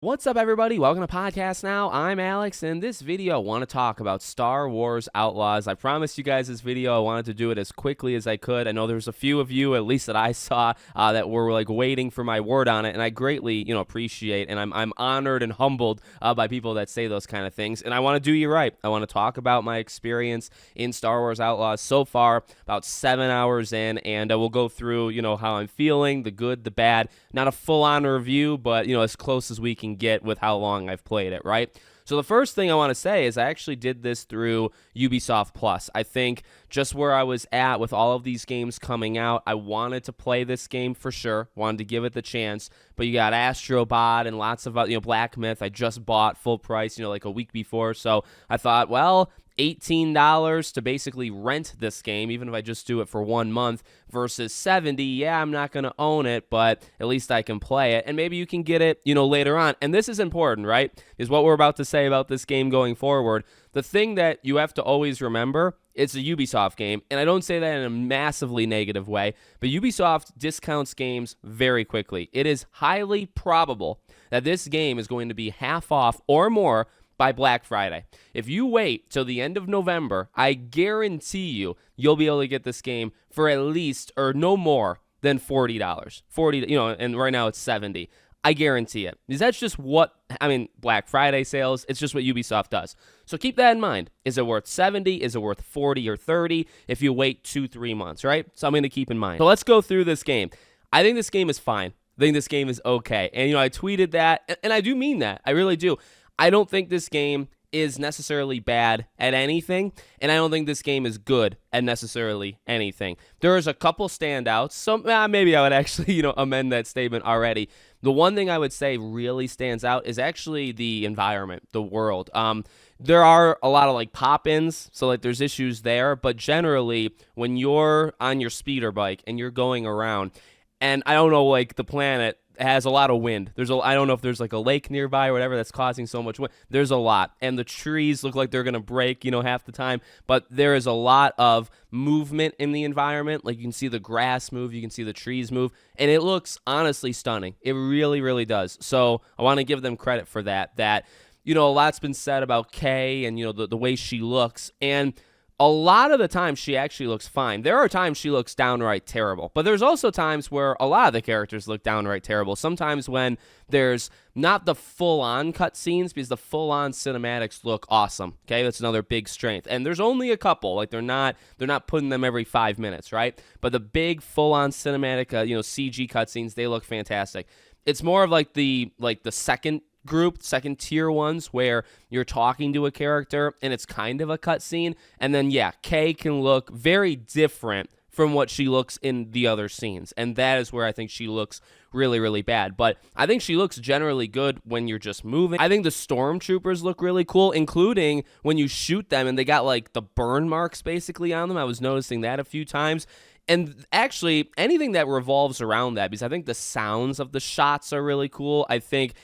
What's up, everybody? Welcome to Podcast Now. I'm Alex, and in this video, I want to talk about Star Wars Outlaws. I promised you guys this video. I wanted to do it as quickly as I could. I know there's a few of you, at least that I saw, that were like waiting for my word on it, and I greatly, appreciate, and I'm honored and humbled by people that say those kind of things. And I want to do you right. I want to talk about my experience in Star Wars Outlaws so far, about 7 hours in, and we'll go through, how I'm feeling, the good, the bad. Not a full-on review, but as close as we can get with how long I've played it, right? So the first thing I want to say is I actually did this through Ubisoft Plus. I think just where I was at with all of these games coming out, I wanted to play this game for sure, wanted to give it the chance, but you got Astrobot and lots of, Black Myth I just bought full price, like a week before, so I thought, well, $18 to basically rent this game, even if I just do it for 1 month, versus $70. Yeah, I'm not going to own it, but at least I can play it, and maybe you can get it, later on. And this is important, right? Is what we're about to say about this game going forward. The thing that you have to always remember, it's a Ubisoft game, and I don't say that in a massively negative way, but Ubisoft discounts games very quickly. It is highly probable that this game is going to be half off or more by Black Friday. If you wait till the end of November, I guarantee you'll be able to get this game for at least or no more than $40. And right now it's $70. I guarantee it. Because that's just Black Friday sales, it's just what Ubisoft does. So keep that in mind. Is it worth $70? Is it worth $40 or $30 if you wait 2-3 months, right? So I'm going to keep in mind. So let's go through this game. I think this game is fine. I think this game is okay. And, I tweeted that, and I do mean that. I really do. I don't think this game is necessarily bad at anything, and I don't think this game is good at necessarily anything. There's a couple standouts, so maybe I would actually, amend that statement already. The one thing I would say really stands out is actually the environment, the world. There are a lot of pop-ins, so there's issues there, but generally when you're on your speeder bike and you're going around, and I don't know, the planet has a lot of wind. I don't know if there's a lake nearby or whatever that's causing so much wind. There's a lot. And the trees look like they're going to break, half the time. But there is a lot of movement in the environment. You can see the grass move. You can see the trees move. And it looks honestly stunning. It really, really does. So I want to give them credit for that. A lot's been said about Kay and, the way she looks. And a lot of the time, she actually looks fine. There are times she looks downright terrible. But there's also times where a lot of the characters look downright terrible. Sometimes when there's not the full-on cutscenes, because the full-on cinematics look awesome. Okay, that's another big strength. And there's only a couple. They're not putting them every 5 minutes, right? But the big full-on cinematic, CG cutscenes, they look fantastic. It's more of the second tier ones where you're talking to a character and it's kind of a cutscene, and then Kay can look very different from what she looks in the other scenes, and that is where I think she looks really, really bad. But I think she looks generally good when you're just moving. I think the stormtroopers look really cool, including when you shoot them and they got the burn marks basically on them. I was noticing that a few times. And actually, anything that revolves around that, because I think the sounds of the shots are really cool. I think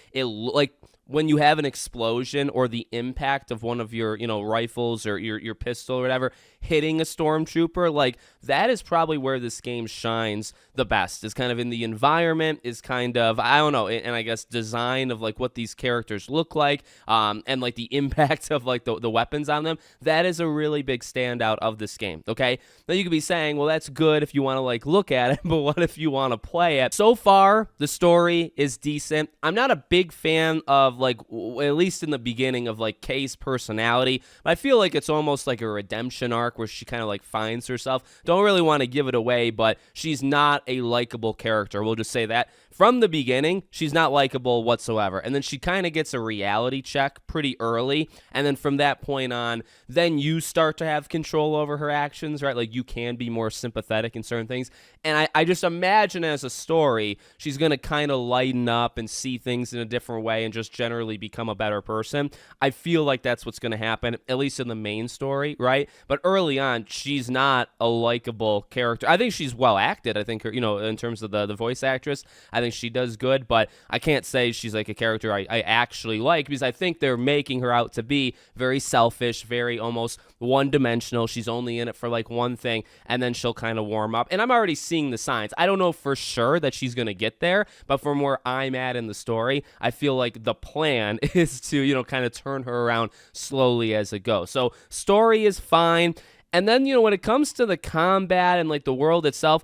when you have an explosion or the impact of one of your, rifles or your pistol or whatever hitting a stormtrooper, that is probably where this game shines the best, is kind of in the environment, is kind of, I don't know, and I guess design of what these characters look like, and the impact of the weapons on them. That is a really big standout of this game, okay? Now you could be saying, well, that's good if you want to look at it, but what if you want to play it? So far, the story is decent. I'm not a big fan of at least in the beginning of Kay's personality, but I feel it's almost like a redemption arc where she kind of finds herself. Don't really want to give it away, but she's not a likable character. We'll just say that. From the beginning, she's not likable whatsoever. And then she kind of gets a reality check pretty early. And then from that point on, then you start to have control over her actions, right? You can be more sympathetic in certain things. And I just imagine as a story, she's going to kind of lighten up and see things in a different way and just generally become a better person. I feel like that's what's going to happen, at least in the main story, right? But early on, she's not a likable character. I think she's well acted. I think her, in terms of the voice actress, I think she does good, but I can't say she's like a character I actually like, because I think they're making her out to be very selfish, very almost one-dimensional. She's only in it for like one thing, and then she'll kind of warm up. And I'm already seeing the signs. I don't know for sure that she's going to get there, but from where I'm at in the story, I feel like the plan is to, kind of turn her around slowly as it goes. So story is fine. And then, when it comes to the combat and like the world itself,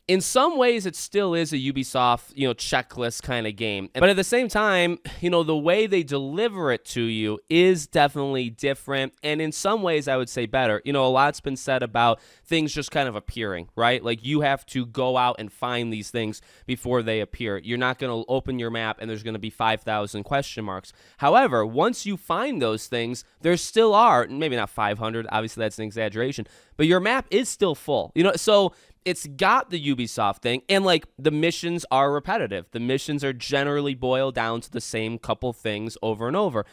in some ways, it still is a Ubisoft, checklist kind of game. But at the same time, the way they deliver it to you is definitely different. And in some ways, I would say better. A lot's been said about things just kind of appearing, right? Like you have to go out and find these things before they appear. You're not going to open your map and there's going to be 5,000 question marks. However, once you find those things, there still are, maybe not 500, obviously that's an exaggeration, but your map is still full. So it's got the Ubisoft thing, and like the missions are repetitive. The missions are generally boiled down to the same couple things over and over.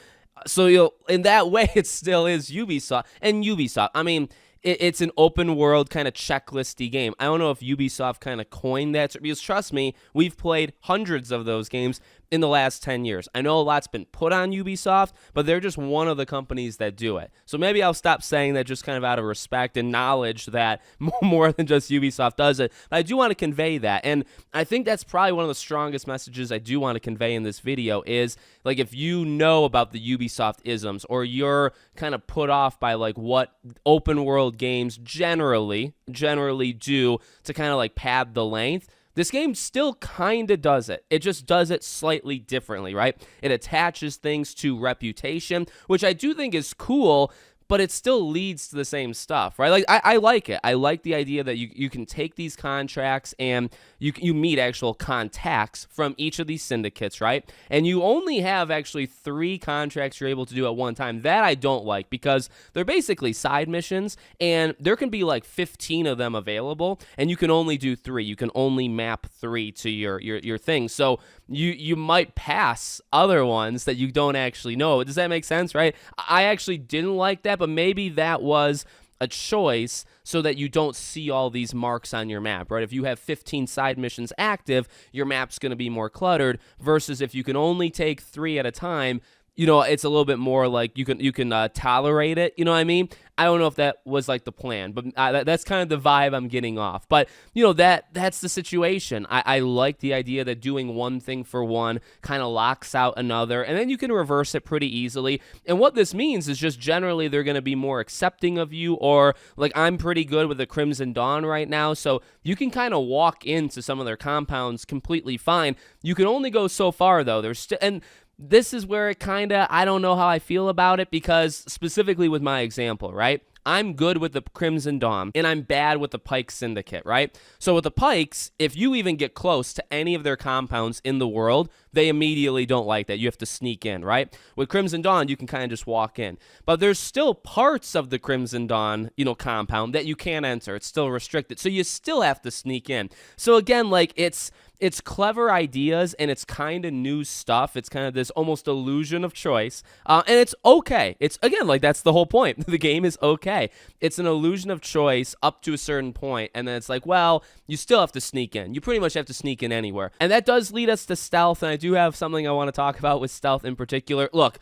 So, in that way, it still is Ubisoft. And Ubisoft, I mean, it's an open world kind of checklisty game. I don't know if Ubisoft kind of coined that, because trust me, we've played hundreds of those games in the last 10 years. I know a lot's been put on Ubisoft, but they're just one of the companies that do it. So maybe I'll stop saying that just kind of out of respect and knowledge that more than just Ubisoft does it. But I do want to convey that. And I think that's probably one of the strongest messages I do want to convey in this video is, like, if you know about the Ubisoft isms, or you're kind of put off by like what open world games generally do to kind of like pad the length, this game still kind of does it. It just does it slightly differently, right? It attaches things to reputation, which I do think is cool, but it still leads to the same stuff, right? Like, I like it. I like the idea that you can take these contracts and you meet actual contacts from each of these syndicates, right? And you only have actually 3 contracts you're able to do at one time. That I don't like, because they're basically side missions, and there can be like 15 of them available, and you can only do 3. You can only map 3 to your thing. So you might pass other ones that you don't actually know. Does that make sense, right? I actually didn't like that, but maybe that was a choice so that you don't see all these marks on your map, right? If you have 15 side missions active, your map's going to be more cluttered, versus if you can only take 3 at a time, it's a little bit more like you can tolerate it. You know what I mean? I don't know if that was like the plan, but that's kind of the vibe I'm getting off. But that's the situation. I like the idea that doing one thing for one kind of locks out another, and then you can reverse it pretty easily. And what this means is just generally they're going to be more accepting of you, or like I'm pretty good with the Crimson Dawn right now, so you can kind of walk into some of their compounds completely fine. You can only go so far though. And this is where it kind of, I don't know how I feel about it, because specifically with my example, right? I'm good with the Crimson Dawn, and I'm bad with the Pike Syndicate, right? So with the Pikes, if you even get close to any of their compounds in the world, they immediately don't like that. You have to sneak in, right? With Crimson Dawn, you can kind of just walk in. But there's still parts of the Crimson Dawn, compound that you can't enter. It's still restricted. So you still have to sneak in. So again, like, it's clever ideas, and it's kind of new stuff. It's kind of this almost illusion of choice, and it's okay. It's, again, like, that's the whole point. The game is okay. It's an illusion of choice up to a certain point, and then it's like, well, you still have to sneak in. You pretty much have to sneak in anywhere. And that does lead us to stealth, and I do have something I want to talk about with stealth in particular. Look,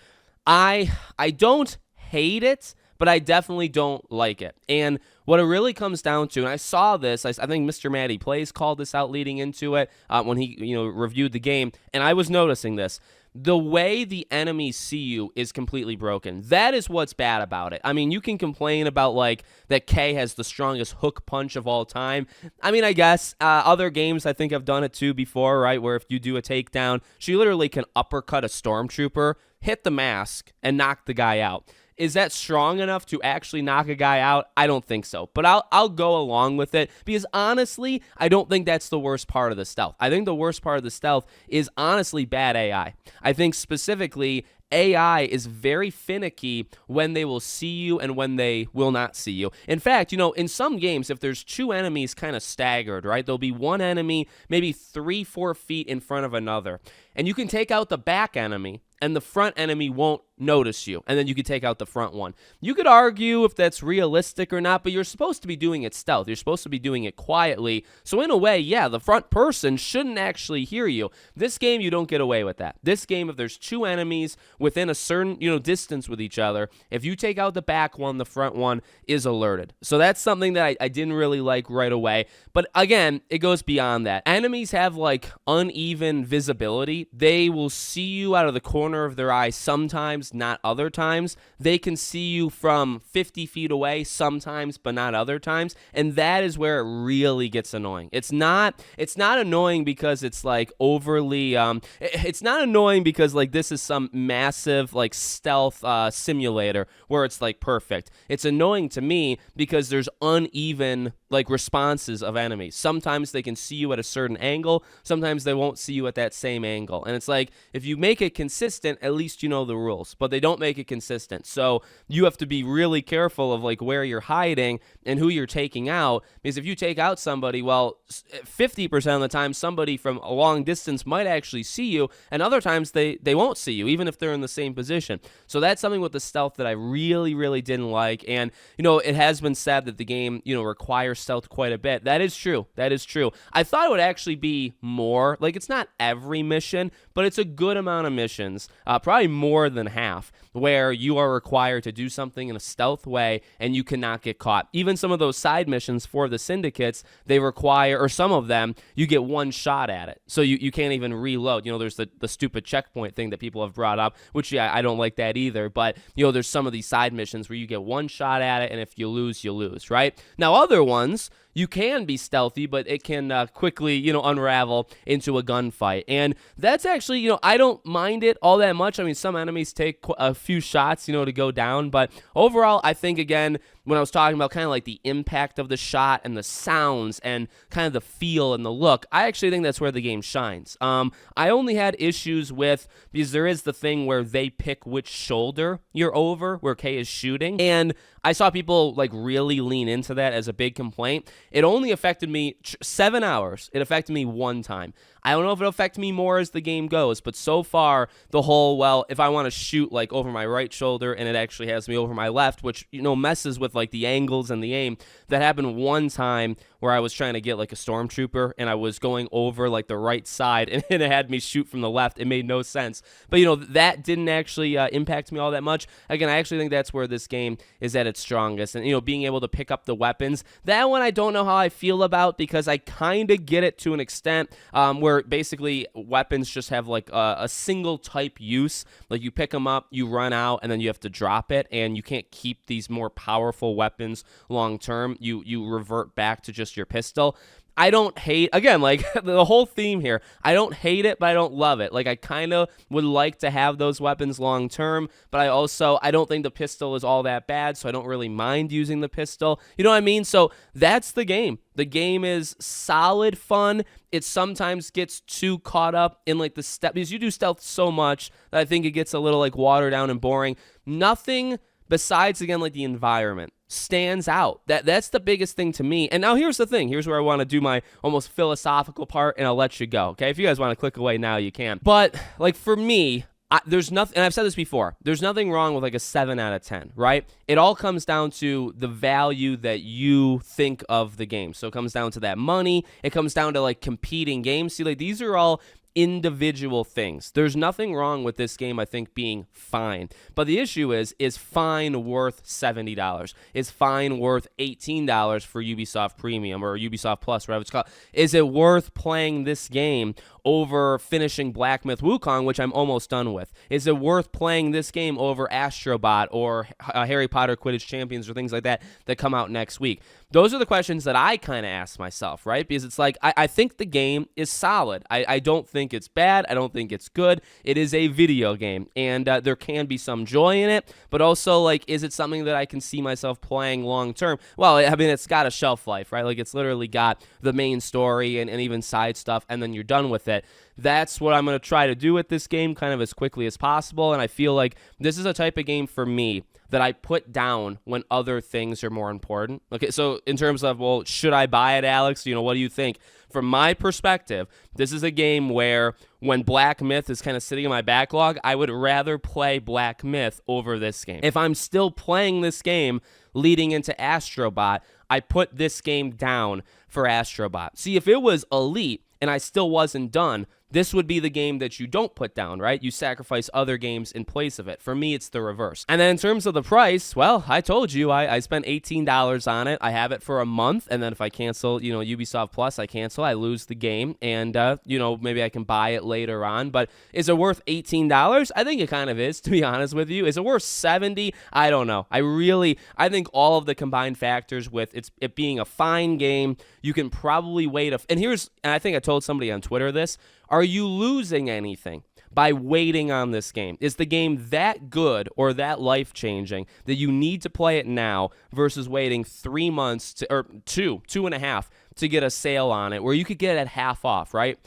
I don't hate it, but I definitely don't like it. And what it really comes down to, and I saw this, I think Mr. Matty Plays called this out leading into it when he reviewed the game, and I was noticing this. The way the enemies see you is completely broken. That is what's bad about it. I mean, you can complain about, like, that Kay has the strongest hook punch of all time. I mean, I guess other games I think have done it too before, right, where if you do a takedown, she literally can uppercut a stormtrooper, hit the mask, and knock the guy out. Is that strong enough to actually knock a guy out? I don't think so. But I'll go along with it, because honestly, I don't think that's the worst part of the stealth. I think the worst part of the stealth is honestly bad AI. I think specifically AI is very finicky when they will see you and when they will not see you. In fact, in some games, if there's two enemies kind of staggered, right, there'll be one enemy maybe 3-4 feet in front of another. And you can take out the back enemy, and the front enemy won't notice you, and then you could take out the front one. You could argue if that's realistic or not, but you're supposed to be doing it stealth. You're supposed to be doing it quietly. So in a way, yeah, the front person shouldn't actually hear you. This game, you don't get away with that. This game, if there's two enemies within a certain, distance with each other, if you take out the back one, the front one is alerted. So that's something that I didn't really like right away. But again, it goes beyond that. Enemies have like uneven visibility. They will see you out of the corner of their eye sometimes, not other times. They can see you from 50 feet away sometimes, but not other times. And that is where it really gets annoying. It's not annoying because it's like overly, it's not annoying because like this is some massive like stealth simulator where it's like perfect. It's annoying to me because there's uneven like responses of enemies. Sometimes they can see you at a certain angle. Sometimes they won't see you at that same angle. And it's like, if you make it consistent, at least you know the rules, but they don't make it consistent. So you have to be really careful of like where you're hiding and who you're taking out, because if you take out somebody, well, 50% of the time, somebody from a long distance might actually see you, and other times they won't see you, even if they're in the same position. So that's something with the stealth that I really, really didn't like. And, it has been said that the game, requires stealth quite a bit. That is true. That is true. I thought it would actually be more. Like, it's not every mission, but it's a good amount of missions, probably more than half, where you are required to do something in a stealth way and you cannot get caught. Even some of those side missions for the syndicates, they require, or some of them, you get one shot at it. So you can't even reload. There's the stupid checkpoint thing that people have brought up, which, yeah, I don't like that either. But, there's some of these side missions where you get one shot at it, and if you lose, you lose, right? Now, other ones, you can be stealthy, but it can quickly, unravel into a gunfight. And that's actually, I don't mind it all that much. I mean, some enemies take a few shots, to go down. But overall, I think, again, when I was talking about kind of like the impact of the shot and the sounds and kind of the feel and the look, I actually think that's where the game shines. I only had issues with, because there is the thing where they pick which shoulder you're over, where Kay is shooting. And I saw people like really lean into that as a big complaint. It only affected me 7 hours. It affected me one time. I don't know if it'll affect me more as the game goes, but so far, the whole, well, if I want to shoot like over my right shoulder and it actually has me over my left, which, messes with like the angles and the aim. That happened one time where I was trying to get like a stormtrooper and I was going over like the right side and it had me shoot from the left. It made no sense. But, that didn't actually impact me all that much. Again, I actually think that's where this game is at its strongest. And, being able to pick up the weapons, that one I don't know how I feel about, because I kind of get it to an extent where basically weapons just have like a single type use. Like you pick them up, you run out, and then you have to drop it, and you can't keep these more powerful weapons long term. You revert back to just your pistol. I don't hate, again, like the whole theme here, I don't hate it, but I don't love it. Like I kind of would like to have those weapons long term, but I don't think the pistol is all that bad, so I don't really mind using the pistol. You know what I mean? So that's the game. The game is solid fun. It sometimes gets too caught up in like the step, because you do stealth so much that I think it gets a little like watered down and boring. Nothing besides, again, like the environment stands out. That's the biggest thing to me. And now here's the thing. Here's where I want to do my almost philosophical part, and I'll let you go. Okay, if you guys want to click away now, you can. But like for me, there's nothing, and I've said this before, there's nothing wrong with like a 7 out of 10, right? It all comes down to the value that you think of the game. So it comes down to that money. It comes down to like competing games. See, like these are all individual things. There's nothing wrong with this game, I think, being fine. But the issue is fine worth $70? Is fine worth $18 for Ubisoft Premium or Ubisoft Plus, whatever it's called? Is it worth playing this game over finishing Black Myth Wukong, which I'm almost done with? Is it worth playing this game over Astrobot or Harry Potter Quidditch Champions or things like that come out next week? Those are the questions that I kind of ask myself, right? Because it's like, I think the game is solid. I don't think it's bad. I don't think it's good. It is a video game, and there can be some joy in it, but also, like, is it something that I can see myself playing long term? Well, I mean, it's got a shelf life, right? Like, it's literally got the main story and even side stuff, and then you're done with it. it. That's what I'm going to try to do with this game kind of as quickly as possible, and I feel like this is a type of game for me that I put down when other things are more important. Okay, so in terms of, well, should I buy it, Alex? What do you think? From my perspective, this is a game where when Black Myth is kind of sitting in my backlog, I would rather play Black Myth over this game. If I'm still playing this game leading into Astrobot, I put this game down for Astrobot. See, if it was Elite and I still wasn't done, this would be the game that you don't put down, right? You sacrifice other games in place of it. For me, it's the reverse. And then in terms of the price, well, I told you I spent $18 on it. I have it for a month, and then if I cancel, Ubisoft Plus, I cancel, I lose the game, and, maybe I can buy it later on. But is it worth $18? I think it kind of is, to be honest with you. Is it worth $70? I don't know. I think all of the combined factors with it being a fine game, you can probably wait. And I think I told somebody on Twitter this, are you losing anything by waiting on this game? Is the game that good or that life-changing that you need to play it now versus waiting 3 months or 2.5 to get a sale on it where you could get it at half off, right?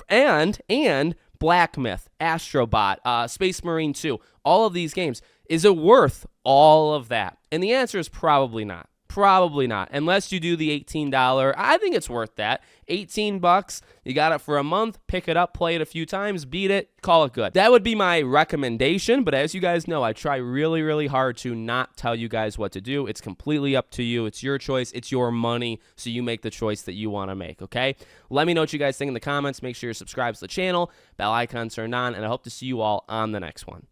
And Black Myth, Astrobot, Space Marine 2, all of these games, is it worth all of that? And the answer is probably not. Probably not, unless you do the $18. I think it's worth that. $18, you got it for a month, pick it up, play it a few times, beat it, call it good. That would be my recommendation, but as you guys know, I try really, really hard to not tell you guys what to do. It's completely up to you. It's your choice. It's your money, so you make the choice that you want to make, okay? Let me know what you guys think in the comments. Make sure you're subscribed to the channel, bell icon turned on, and I hope to see you all on the next one.